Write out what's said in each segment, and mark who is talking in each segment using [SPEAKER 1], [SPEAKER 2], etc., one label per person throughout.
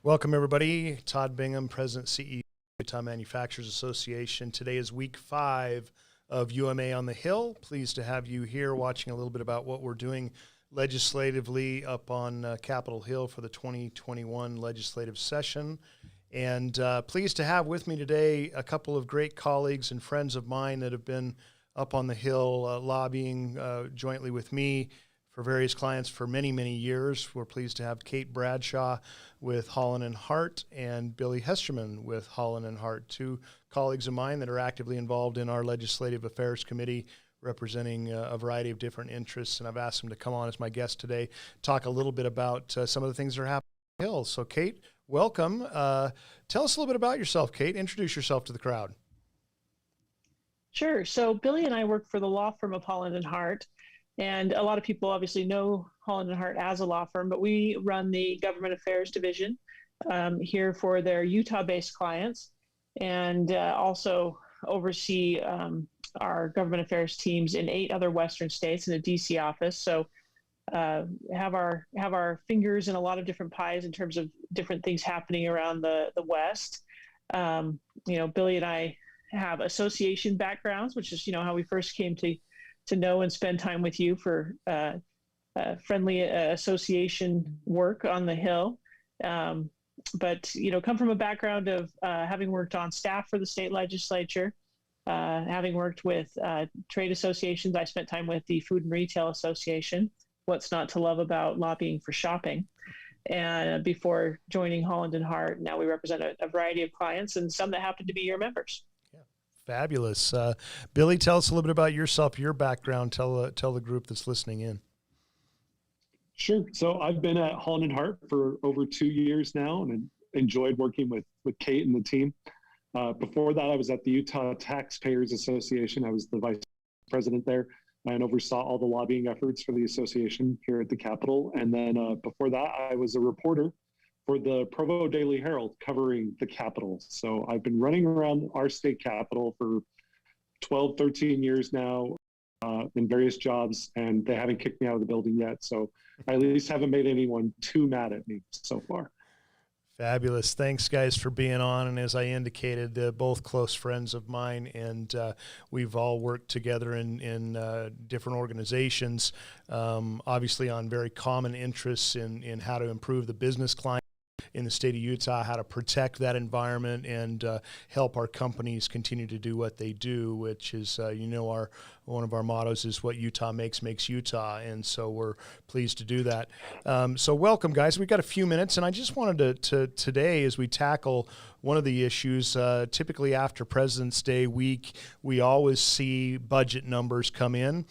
[SPEAKER 1] Welcome, everybody. Todd Bingham, President, CEO of Utah Manufacturers Association. Today is week 5 of UMA on the Hill. Pleased to have you here watching a little bit about what we're doing legislatively up on Capitol Hill for the 2021 legislative session. And pleased to have with me today a couple of great colleagues and friends of mine that have been up on the Hill lobbying jointly with me for various clients for many, many years. We're pleased to have Kate Bradshaw with Holland & Hart and Billy Hesterman with Holland & Hart, two colleagues of mine that are actively involved in our Legislative Affairs Committee representing a variety of different interests. And I've asked them to come on as my guest today, talk a little bit about some of the things that are happening on the Hill. So Kate, welcome. Tell us a little bit about yourself, Kate. Introduce yourself to the crowd.
[SPEAKER 2] Sure. So Billy and I work for the law firm of Holland & Hart. And a lot of people obviously know Holland & Hart as a law firm, but we run the government affairs division here for their Utah-based clients, and also oversee our government affairs teams in 8 other Western states in a DC office. So have our fingers in a lot of different pies in terms of different things happening around the West. Billy and I have association backgrounds, which is how we first came to know and spend time with you for friendly association work on the Hill. But come from a background of having worked on staff for the state legislature, having worked with trade associations. I spent time with the Food and Retail Association. What's not to love about lobbying for shopping? And before joining Holland & Hart, now we represent a variety of clients and some that happen to be your members.
[SPEAKER 1] Fabulous. Billy, tell us a little bit about yourself, your background. Tell the group that's listening in.
[SPEAKER 3] Sure. So I've been at Holland & Hart for over 2 years now and enjoyed working with Kate and the team. Before that, I was at the Utah Taxpayers Association. I was the vice president there and oversaw all the lobbying efforts for the association here at the Capitol. And then before that, I was a reporter for the Provo Daily Herald covering the Capitol. So I've been running around our state capitol for 12, 13 years now in various jobs, and they haven't kicked me out of the building yet. So I at least haven't made anyone too mad at me so far.
[SPEAKER 1] Fabulous. Thanks, guys, for being on. And as I indicated, they're both close friends of mine, and we've all worked together in different organizations, obviously on very common interests in how to improve the business climate in the state of Utah, how to protect that environment and help our companies continue to do what they do, which is, one of our mottos is what Utah makes Utah. And so we're pleased to do that. So welcome, guys. We've got a few minutes, and I just wanted to today, as we tackle one of the issues, typically after President's Day week, we always see budget numbers come in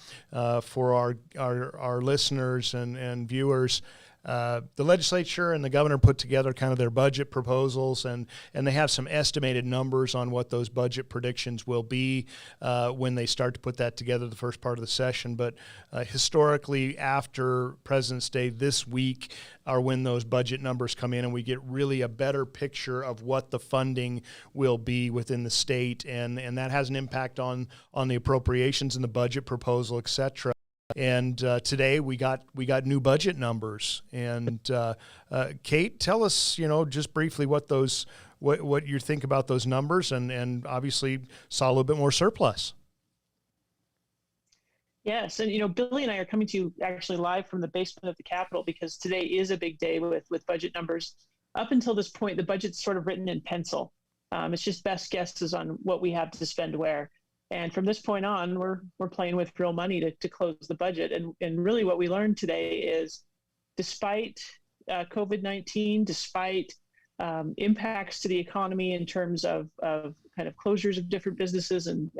[SPEAKER 1] for our listeners and viewers. The legislature and the governor put together kind of their budget proposals, and they have some estimated numbers on what those budget predictions will be when they start to put that together the first part of the session. But historically, after President's Day this week are when those budget numbers come in, and we get really a better picture of what the funding will be within the state, and that has an impact on the appropriations and the budget proposal, et cetera. And today we got new budget numbers. And Kate, tell us, just briefly what you think about those numbers, and obviously saw a little bit more surplus.
[SPEAKER 2] Yes, and Billy and I are coming to you actually live from the basement of the Capitol because today is a big day with budget numbers. Up until this point, the budget's sort of written in pencil. It's just best guesses on what we have to spend where. And from this point on, we're playing with real money to close the budget. And really what we learned today is despite COVID-19, despite impacts to the economy in terms of kind of closures of different businesses and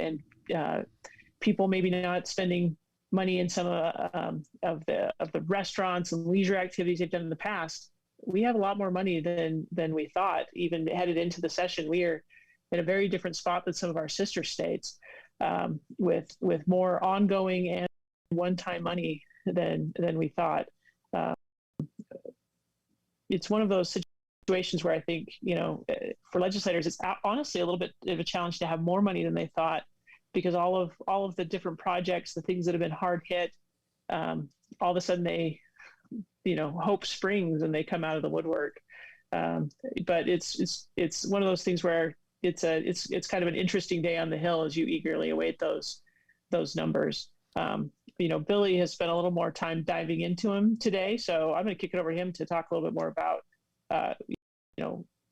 [SPEAKER 2] people maybe not spending money in some of the restaurants and leisure activities they've done in the past, we have a lot more money than we thought. Even headed into the session, we are in a very different spot than some of our sister states. With more ongoing and one-time money than we thought. It's one of those situations where I think, for legislators, it's honestly a little bit of a challenge to have more money than they thought, because all of the different projects, the things that have been hard hit, all of a sudden they, hope springs and they come out of the woodwork. But it's one of those things where it's kind of an interesting day on the Hill as you eagerly await those numbers. Billy has spent a little more time diving into them today, so I'm going to kick it over to him to talk a little bit more about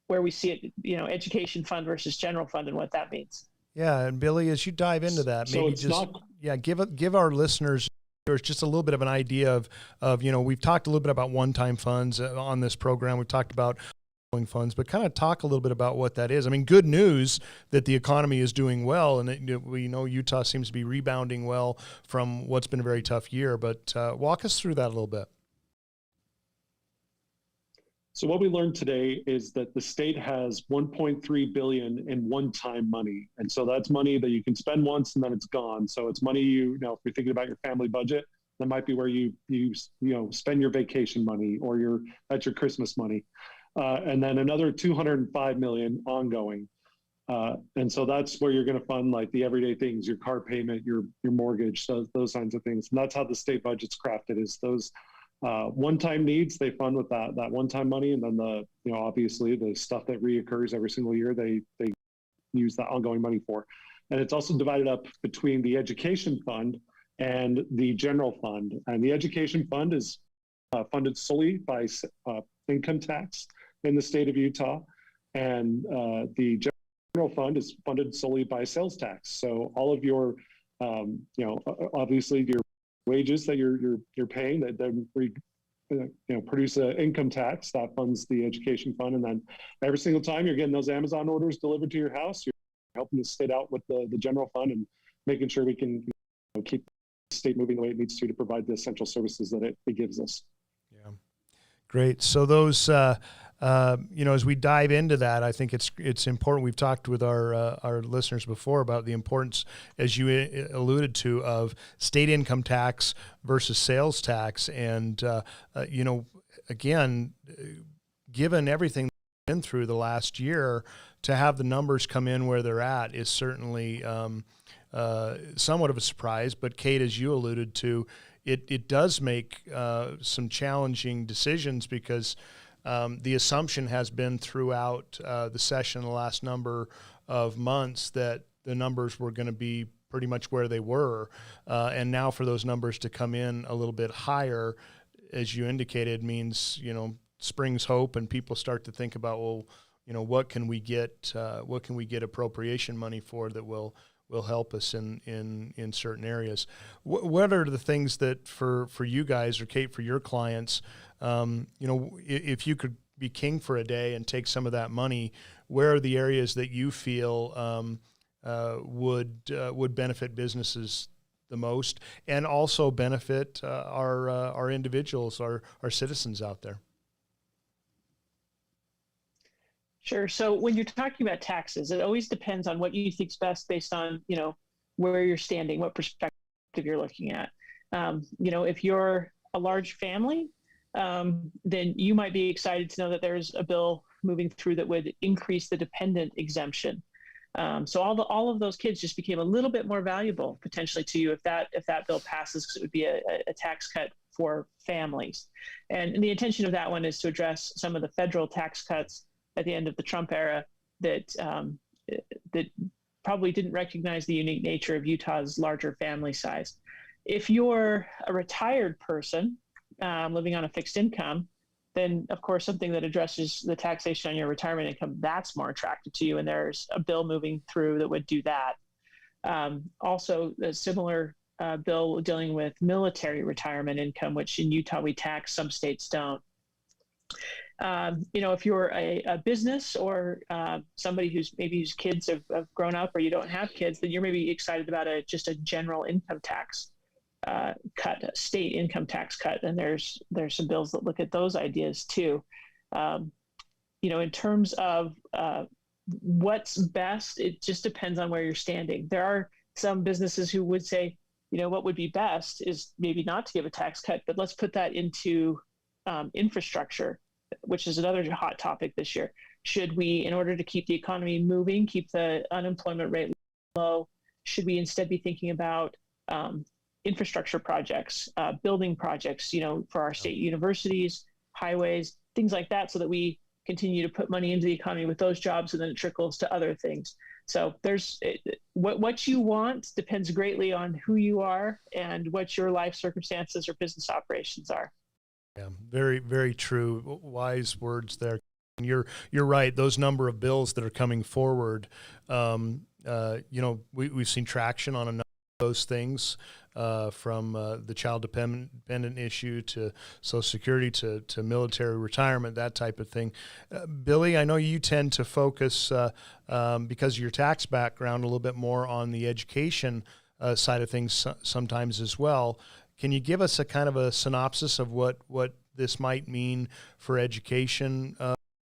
[SPEAKER 2] where we see it, education fund versus general fund and what that means.
[SPEAKER 1] Yeah, and Billy, as you dive into that, maybe give our listeners just a little bit of an idea of we've talked a little bit about one-time funds on this program. We've talked about funds, but kind of talk a little bit about what that is. I mean, good news that the economy is doing well, and we know Utah seems to be rebounding well from what's been a very tough year. But walk us through that a little bit.
[SPEAKER 3] So what we learned today is that the state has $1.3 billion in one-time money. And so that's money that you can spend once and then it's gone. So it's money if you're thinking about your family budget, that might be where you spend your vacation money or that's your Christmas money. And then another $205 million ongoing. And so that's where you're going to fund like the everyday things, your car payment, your mortgage, those kinds of things. And that's how the state budget's crafted, is those one-time needs they fund with that one-time money, and then obviously the stuff that reoccurs every single year they use that ongoing money for. And it's also divided up between the education fund and the general fund. And the education fund is funded solely by income tax in the state of Utah, and the general fund is funded solely by sales tax. So all of your obviously your wages that you're paying that then produce an income tax that funds the education fund. And then every single time you're getting those Amazon orders delivered to your house, you're helping the state out with the general fund and making sure we can keep the state moving the way it needs to provide the essential services that it gives us.
[SPEAKER 1] Yeah, great. So those as we dive into that, I think it's important. We've talked with our listeners before about the importance, as you alluded to, of state income tax versus sales tax. And, again, given everything we've been through the last year, to have the numbers come in where they're at is certainly somewhat of a surprise. But Kate, as you alluded to, it does make some challenging decisions, because the assumption has been throughout the session the last number of months that the numbers were going to be pretty much where they were. And now for those numbers to come in a little bit higher, as you indicated, means, springs hope, and people start to think about, well, what can we get appropriation money for that will help us in certain areas. What are the things that for you guys, or Kate, for your clients, if you could be king for a day and take some of that money, where are the areas that you feel would benefit businesses the most, and also benefit our individuals, our citizens out there?
[SPEAKER 2] Sure. So when you're talking about taxes, it always depends on what you think's best based on, where you're standing, what perspective you're looking at. If you're a large family, then you might be excited to know that there's a bill moving through that would increase the dependent exemption. So all of those kids just became a little bit more valuable potentially to you if that bill passes, because it would be a tax cut for families. And the intention of that one is to address some of the federal tax cuts at the end of the Trump era that probably didn't recognize the unique nature of Utah's larger family size. If you're a retired person living on a fixed income, then of course something that addresses the taxation on your retirement income, that's more attractive to you, and there's a bill moving through that would do that. Also, a similar bill dealing with military retirement income, which in Utah we tax, some states don't. If you're a business or somebody whose kids have grown up, or you don't have kids, then you're maybe excited about just a general income tax cut, a state income tax cut. And there's some bills that look at those ideas too. In terms of what's best, it just depends on where you're standing. There are some businesses who would say, what would be best is maybe not to give a tax cut, but let's put that into infrastructure, which is another hot topic this year. Should we, in order to keep the economy moving, keep the unemployment rate low, should we instead be thinking about infrastructure projects, building projects, for our state universities, highways, things like that, so that we continue to put money into the economy with those jobs, and then it trickles to other things. So there's what you want depends greatly on who you are and what your life circumstances or business operations are.
[SPEAKER 1] Yeah, very, very true. Wise words there. And you're right. Those number of bills that are coming forward, we've seen traction on a number of those things, from the child dependent issue to Social Security to military retirement, that type of thing. Billy, I know you tend to focus, because of your tax background, a little bit more on the education side of things sometimes as well. Can you give us a kind of a synopsis of what this might mean for education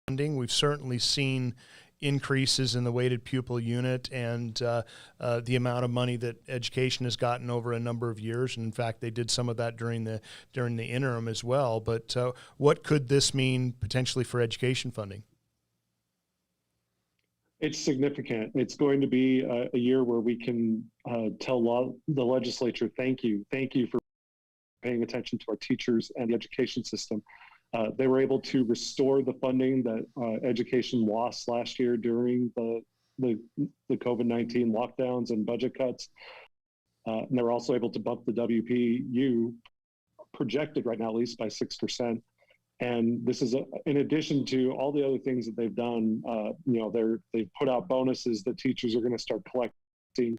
[SPEAKER 1] funding? We've certainly seen increases in the weighted pupil unit and the amount of money that education has gotten over a number of years. And in fact, they did some of that during the interim as well. But what could this mean potentially for education funding?
[SPEAKER 3] It's significant. It's going to be a year where we can tell the legislature, thank you for paying attention to our teachers and the education system. They were able to restore the funding that education lost last year during the COVID-19 lockdowns and budget cuts. And they were also able to bump the WPU, projected right now at least, by 6%. And this is in addition to all the other things that they've done. They've put out bonuses that teachers are going to start collecting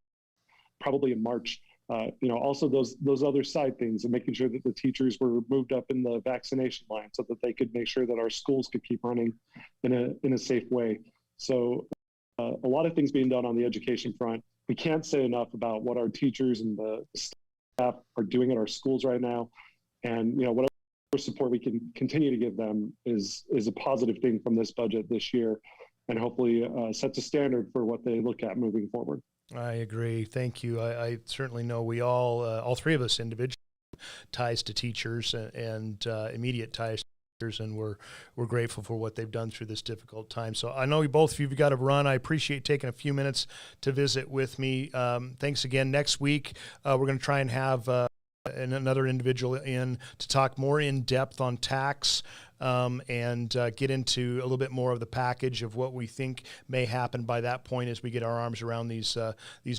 [SPEAKER 3] probably in March. Also those other side things, and making sure that the teachers were moved up in the vaccination line so that they could make sure that our schools could keep running in a safe way. So a lot of things being done on the education front. We can't say enough about what our teachers and the staff are doing at our schools right now. And whatever support we can continue to give them is a positive thing from this budget this year, and hopefully sets a standard for what they look at moving forward.
[SPEAKER 1] I agree. Thank you. I certainly know we all three of us individually, ties to teachers and immediate ties to teachers, and we're grateful for what they've done through this difficult time. So I know both of you have got to run. I appreciate taking a few minutes to visit with me. Thanks again. Next week, we're going to try and have another individual in to talk more in depth on tax, and get into a little bit more of the package of what we think may happen by that point as we get our arms around these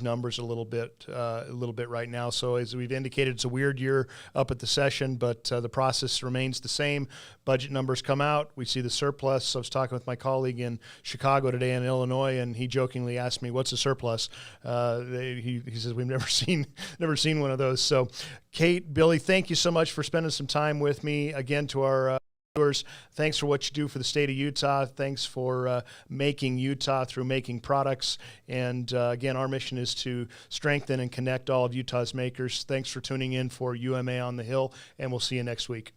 [SPEAKER 1] numbers a little bit right now. So as we've indicated, it's a weird year up at the session, but the process remains the same. Budget numbers come out. We see the surplus. I was talking with my colleague in Chicago today in Illinois, and he jokingly asked me, "What's a surplus?" He says, "We've never seen one of those." So, Kate, Billy, thank you so much for spending some time with me. Again, to our viewers, thanks for what you do for the state of Utah. Thanks for making Utah through making products. And again, our mission is to strengthen and connect all of Utah's makers. Thanks for tuning in for UMA on the Hill, and we'll see you next week.